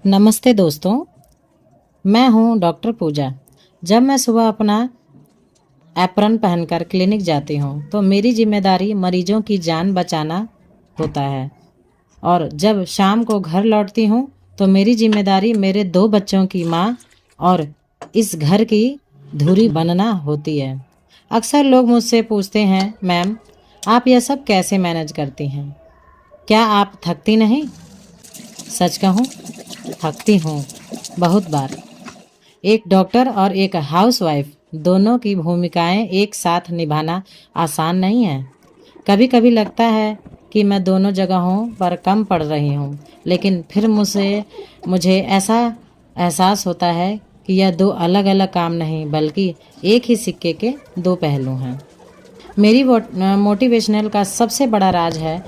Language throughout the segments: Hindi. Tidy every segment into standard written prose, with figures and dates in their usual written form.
नमस्ते दोस्तों, मैं हूं डॉक्टर पूजा। जब मैं सुबह अपना एप्रन पहनकर क्लिनिक जाती हूं, तो मेरी जिम्मेदारी मरीजों की जान बचाना होता है। और जब शाम को घर लौटती हूं, तो मेरी जिम्मेदारी मेरे 2 बच्चों की माँ और इस घर की धुरी बनना होती है। अक्सर लोग मुझसे पूछते हैं, मैम, आप यह सब कैसे मैनेज करती हैं? क्या आप थकती नहीं? सच कहूँ, थकती हूँ, बहुत बार। एक डॉक्टर और एक हाउसवाइफ दोनों की भूमिकाएं एक साथ निभाना आसान नहीं है। कभी कभी लगता है कि मैं दोनों जगहों पर कम पड़ रही हूँ, लेकिन फिर मुझे ऐसा एहसास होता है कि यह 2 अलग अलग काम नहीं, बल्कि एक ही सिक्के के 2 पहलू हैं। मेरी मोटिवेशनल का सबसे बड़ा राज है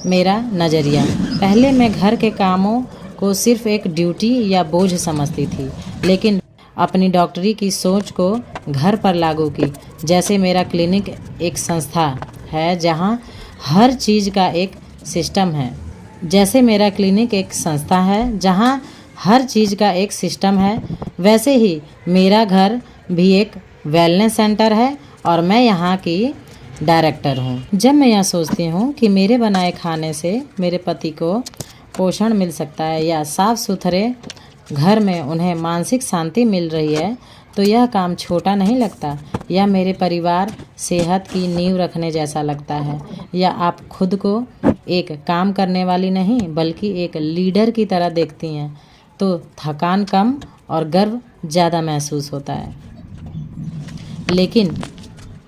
मेरा नज़रिया। पहले मैं घर के कामों को सिर्फ एक ड्यूटी या बोझ समझती थी, लेकिन अपनी डॉक्टरी की सोच को घर पर लागू की। जैसे मेरा क्लिनिक एक संस्था है जहाँ हर चीज़ का एक सिस्टम है जैसे मेरा क्लिनिक एक संस्था है जहाँ हर चीज़ का एक सिस्टम है, वैसे ही मेरा घर भी एक वेलनेस सेंटर है और मैं यहाँ की डायरेक्टर हूँ। जब मैं यह सोचती हूँ कि मेरे बनाए खाने से मेरे पति को पोषण मिल सकता है या साफ सुथरे घर में उन्हें मानसिक शांति मिल रही है, तो यह काम छोटा नहीं लगता। यह मेरे परिवार सेहत की नींव रखने जैसा लगता है। या आप खुद को एक काम करने वाली नहीं, बल्कि एक लीडर की तरह देखती हैं, तो थकान कम और गर्व ज़्यादा महसूस होता है। लेकिन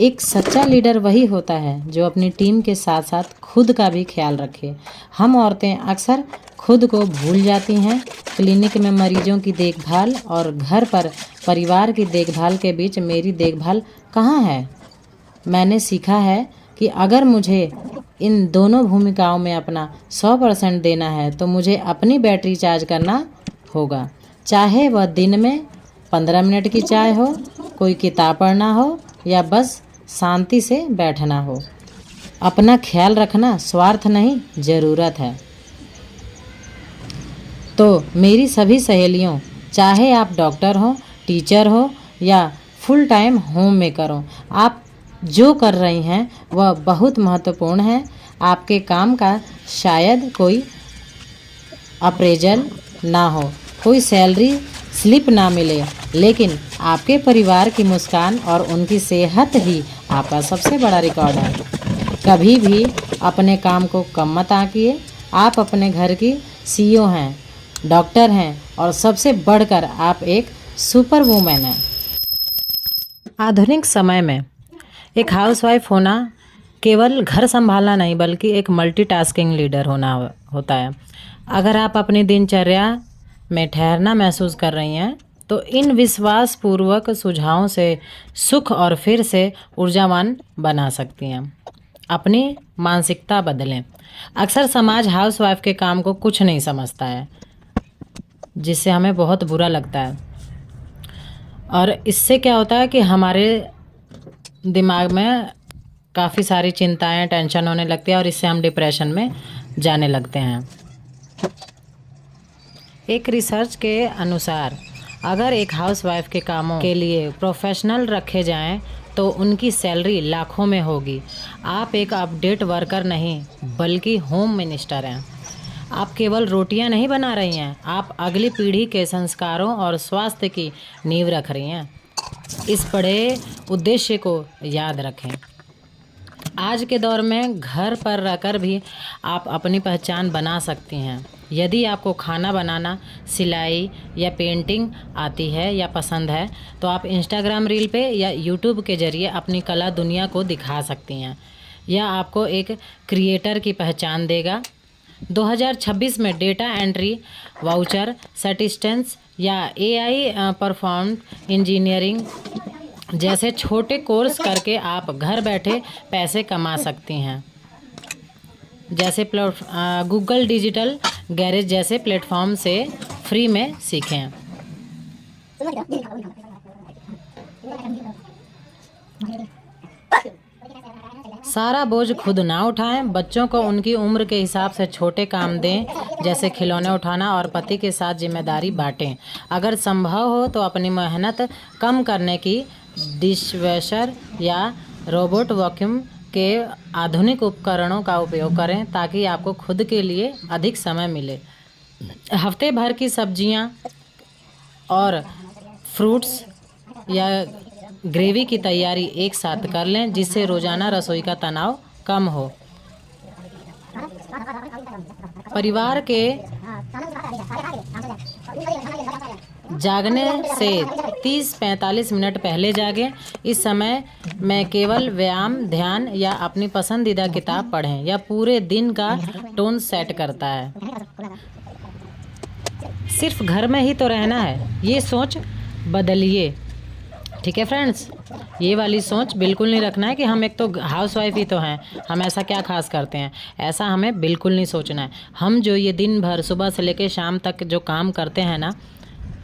एक सच्चा लीडर वही होता है जो अपनी टीम के साथ साथ खुद का भी ख्याल रखे। हम औरतें अक्सर खुद को भूल जाती हैं। क्लिनिक में मरीजों की देखभाल और घर पर परिवार की देखभाल के बीच मेरी देखभाल कहाँ है? मैंने सीखा है कि अगर मुझे इन दोनों भूमिकाओं में अपना 100% देना है, तो मुझे अपनी बैटरी चार्ज करना होगा। चाहे वह दिन में 15 मिनट की चाय हो, कोई किताब पढ़ना हो या बस शांति से बैठना हो। अपना ख्याल रखना स्वार्थ नहीं, ज़रूरत है। तो मेरी सभी सहेलियों, चाहे आप डॉक्टर हो, टीचर हो या फुल टाइम होम मेकर हो, आप जो कर रही हैं वह बहुत महत्वपूर्ण है। आपके काम का शायद कोई अप्रेजल ना हो, कोई सैलरी स्लिप ना मिले, लेकिन आपके परिवार की मुस्कान और उनकी सेहत ही आपका सबसे बड़ा रिकॉर्ड है। कभी भी अपने काम को कम मत आंकिए। आप अपने घर की सीईओ हैं, डॉक्टर हैं और सबसे बढ़कर आप एक सुपर वूमेन हैं। आधुनिक समय में एक हाउसवाइफ होना केवल घर संभालना नहीं, बल्कि एक मल्टीटास्किंग लीडर होना होता है। अगर आप अपनी दिनचर्या में ठहरना महसूस कर रही हैं, तो इन विश्वासपूर्वक सुझावों से सुख और फिर से ऊर्जावान बना सकती हैं। अपनी मानसिकता बदलें। अक्सर समाज हाउसवाइफ के काम को कुछ नहीं समझता है, जिससे हमें बहुत बुरा लगता है। और इससे क्या होता है कि हमारे दिमाग में काफ़ी सारी चिंताएं, टेंशन होने लगती है और इससे हम डिप्रेशन में जाने लगते हैं। एक रिसर्च के अनुसार अगर एक हाउसवाइफ के कामों के लिए प्रोफेशनल रखे जाएं, तो उनकी सैलरी लाखों में होगी। आप एक अपडेट वर्कर नहीं, बल्कि होम मिनिस्टर हैं। आप केवल रोटियां नहीं बना रही हैं, आप अगली पीढ़ी के संस्कारों और स्वास्थ्य की नींव रख रही हैं। इस बड़े उद्देश्य को याद रखें। आज के दौर में घर पर रहकर भी आप अपनी पहचान बना सकती हैं। यदि आपको खाना बनाना, सिलाई या पेंटिंग आती है या पसंद है, तो आप इंस्टाग्राम रील पे या यूट्यूब के ज़रिए अपनी कला दुनिया को दिखा सकती हैं। यह आपको एक क्रिएटर की पहचान देगा। 2026 में डेटा एंट्री, वाउचर, स्टैटिस्टिक्स या AI परफॉर्म इंजीनियरिंग जैसे छोटे कोर्स करके आप घर बैठे पैसे कमा सकती हैं। जैसे गूगल डिजिटल गैरेज जैसे प्लेटफॉर्म से फ्री में सीखें। सारा बोझ खुद ना उठाएं। बच्चों को उनकी उम्र के हिसाब से छोटे काम दें, जैसे खिलौने उठाना, और पति के साथ जिम्मेदारी बांटें। अगर संभव हो तो अपनी मेहनत कम करने की डिशवॉशर या रोबोट वैक्यूम के आधुनिक उपकरणों का उपयोग करें, ताकि आपको खुद के लिए अधिक समय मिले। हफ्ते भर की सब्जियां और फ्रूट्स या ग्रेवी की तैयारी एक साथ कर लें, जिससे रोज़ाना रसोई का तनाव कम हो। परिवार के जागने से 30-45 मिनट पहले जागें। इस समय में केवल व्यायाम, ध्यान या अपनी पसंदीदा किताब पढ़ें। यह पूरे दिन का टोन सेट करता है। सिर्फ घर में ही तो रहना है, ये सोच बदलिए। ठीक है फ्रेंड्स, ये वाली सोच बिल्कुल नहीं रखना है कि हम एक तो हाउसवाइफ ही तो हैं, हम ऐसा क्या खास करते हैं। ऐसा हमें बिल्कुल नहीं सोचना है। हम जो ये दिन भर सुबह से लेकर शाम तक जो काम करते हैं ना,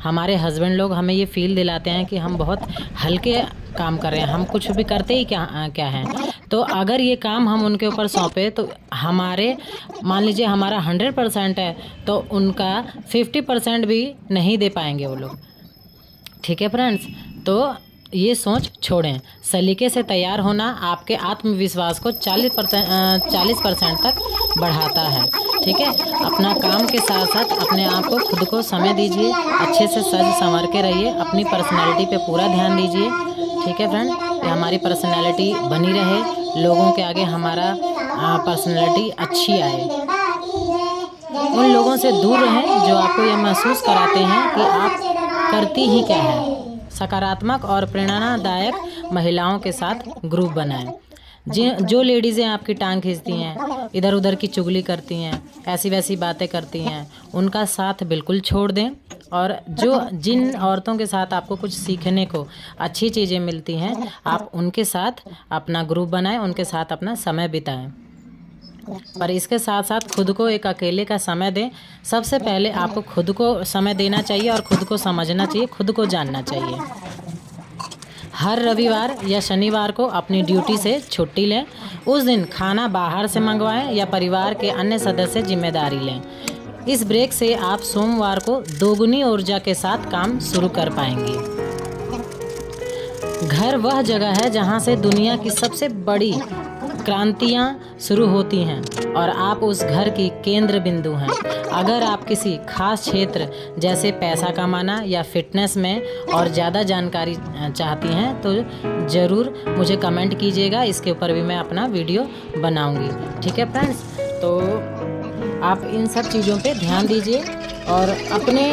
हमारे हस्बैंड लोग हमें ये फील दिलाते हैं कि हम बहुत हल्के काम कर रहे हैं, हम कुछ भी करते ही क्या हैं। तो अगर ये काम हम उनके ऊपर सौंपे तो हमारे, मान लीजिए हमारा 100% है तो उनका 50% भी नहीं दे पाएंगे वो लोग। ठीक है फ्रेंड्स, तो ये सोच छोड़ें। सलीके से तैयार होना आपके आत्मविश्वास को 40% तक बढ़ाता है। ठीक है, अपना काम के साथ साथ अपने आप को, खुद को समय दीजिए, अच्छे से सज संवर के रहिए, अपनी पर्सनैलिटी पे पूरा ध्यान दीजिए। ठीक है फ्रेंड, हमारी पर्सनैलिटी बनी रहे, लोगों के आगे हमारा पर्सनैलिटी अच्छी आए। उन लोगों से दूर रहें जो आपको ये महसूस कराते हैं कि आप करती ही क्या है। सकारात्मक और प्रेरणादायक महिलाओं के साथ ग्रुप बनाएं। जो लेडीज़ें आपकी टांग खींचती हैं, इधर उधर की चुगली करती हैं, ऐसी वैसी बातें करती हैं, उनका साथ बिल्कुल छोड़ दें। और जिन औरतों के साथ आपको कुछ सीखने को अच्छी चीज़ें मिलती हैं, आप उनके साथ अपना ग्रुप बनाएं, उनके साथ अपना समय बिताएं। पर इसके साथ साथ खुद को एक अकेले का समय दें। सबसे पहले आपको खुद को समय देना चाहिए और खुद को समझना चाहिए, खुद को जानना चाहिए। हर रविवार या शनिवार को अपनी ड्यूटी से छुट्टी लें। उस दिन खाना बाहर से मंगवाएं या परिवार के अन्य सदस्य जिम्मेदारी लें। इस ब्रेक से आप सोमवार को दोगुनी ऊर्जा के साथ काम शुरू कर पाएंगे। घर वह जगह है जहां से दुनिया की सबसे बड़ी क्रांतियाँ शुरू होती हैं और आप उस घर की केंद्र बिंदु हैं। अगर आप किसी खास क्षेत्र जैसे पैसा कमाना या फिटनेस में और ज़्यादा जानकारी चाहती हैं तो ज़रूर मुझे कमेंट कीजिएगा, इसके ऊपर भी मैं अपना वीडियो बनाऊंगी। ठीक है फ्रेंड्स, तो आप इन सब चीज़ों पे ध्यान दीजिए और अपने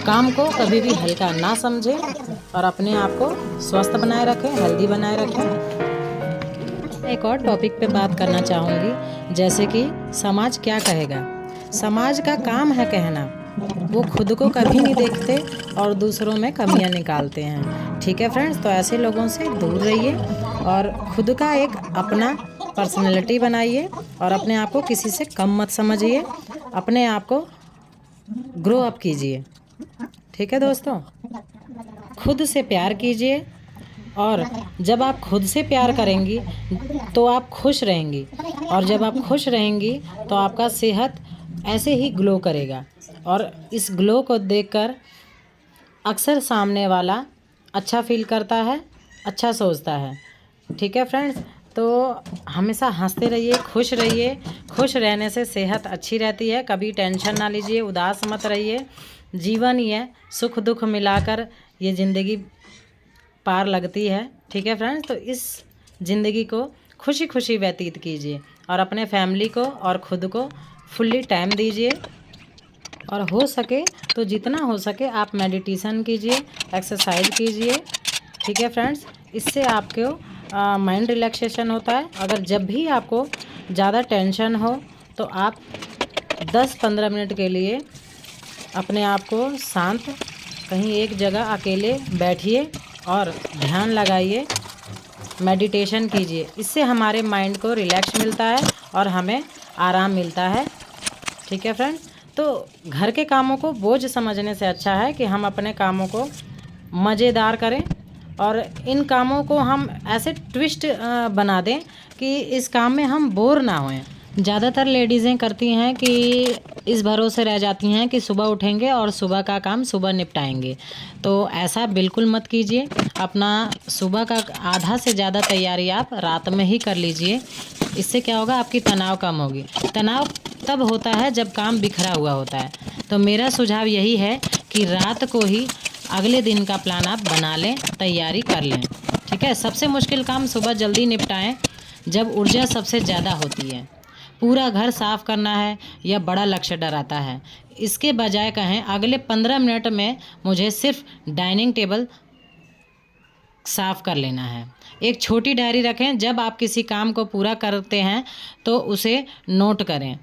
काम को कभी भी हल्का ना समझें और अपने आप को स्वस्थ बनाए रखें, हेल्दी बनाए रखें। एक और टॉपिक पे बात करना चाहूँगी, जैसे कि समाज क्या कहेगा। समाज का काम है कहना, वो खुद को कभी नहीं देखते और दूसरों में कमियां निकालते हैं। ठीक है फ्रेंड्स, तो ऐसे लोगों से दूर रहिए और खुद का एक अपना पर्सनैलिटी बनाइए और अपने आप को किसी से कम मत समझिए, अपने आप को ग्रो अप कीजिए। ठीक है दोस्तों, खुद से प्यार कीजिए और जब आप खुद से प्यार करेंगी तो आप खुश रहेंगी और जब आप खुश रहेंगी तो आपका सेहत ऐसे ही ग्लो करेगा और इस ग्लो को देखकर अक्सर सामने वाला अच्छा फील करता है, अच्छा सोचता है। ठीक है फ्रेंड्स, तो हमेशा हंसते रहिए, खुश रहिए। खुश रहने से सेहत अच्छी रहती है। कभी टेंशन ना लीजिए, उदास मत रहिए। जीवन ही है, सुख दुख मिलाकर ये ज़िंदगी पार लगती है। ठीक है फ्रेंड्स, तो इस ज़िंदगी को खुशी खुशी व्यतीत कीजिए और अपने फैमिली को और ख़ुद को फुल्ली टाइम दीजिए और हो सके तो जितना हो सके आप मेडिटेशन कीजिए, एक्सरसाइज कीजिए। ठीक है फ्रेंड्स, इससे आपको माइंड रिलैक्सेशन होता है। अगर जब भी आपको ज़्यादा टेंशन हो तो आप 10-15 मिनट के लिए अपने आप को शांत कहीं एक जगह अकेले बैठिए और ध्यान लगाइए, मेडिटेशन कीजिए। इससे हमारे माइंड को रिलैक्स मिलता है और हमें आराम मिलता है। ठीक है फ्रेंड्स, तो घर के कामों को बोझ समझने से अच्छा है कि हम अपने कामों को मज़ेदार करें और इन कामों को हम ऐसे ट्विस्ट बना दें कि इस काम में हम बोर ना होएं। ज़्यादातर लेडीज़ें करती हैं कि इस भरोसे रह जाती हैं कि सुबह उठेंगे और सुबह का काम सुबह निपटाएंगे। तो ऐसा बिल्कुल मत कीजिए। अपना सुबह का आधा से ज़्यादा तैयारी आप रात में ही कर लीजिए। इससे क्या होगा, आपकी तनाव कम होगी। तनाव तब होता है जब काम बिखरा हुआ होता है। तो मेरा सुझाव यही है कि रात को ही अगले दिन का प्लान आप बना लें, तैयारी कर लें। ठीक है। सबसे मुश्किल काम सुबह जल्दी निपटाएं जब ऊर्जा सबसे ज़्यादा होती है। पूरा घर साफ करना है या बड़ा लक्ष्य डराता है, इसके बजाय कहें अगले 15 मिनट में मुझे सिर्फ डाइनिंग टेबल साफ कर लेना है। एक छोटी डायरी रखें, जब आप किसी काम को पूरा करते हैं तो उसे नोट करें।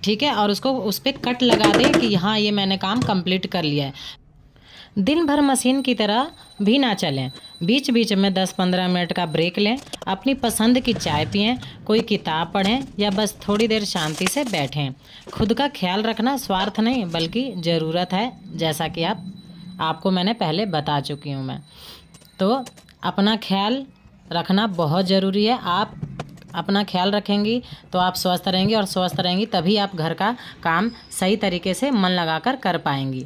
ठीक है। और उसको उस पर कट लगा दें कि हाँ, ये मैंने काम कंप्लीट कर लिया है। दिन भर मशीन की तरह भी ना चलें। बीच बीच में 10-15 मिनट का ब्रेक लें। अपनी पसंद की चाय पिएं, कोई किताब पढ़ें या बस थोड़ी देर शांति से बैठें। खुद का ख्याल रखना स्वार्थ नहीं बल्कि ज़रूरत है, जैसा कि आपको मैंने पहले बता चुकी हूँ मैं। तो अपना ख्याल रखना बहुत ज़रूरी है। आप अपना ख्याल रखेंगी तो आप स्वस्थ रहेंगी, और स्वस्थ रहेंगी तभी आप घर का काम सही तरीके से मन लगाकर कर पाएंगी।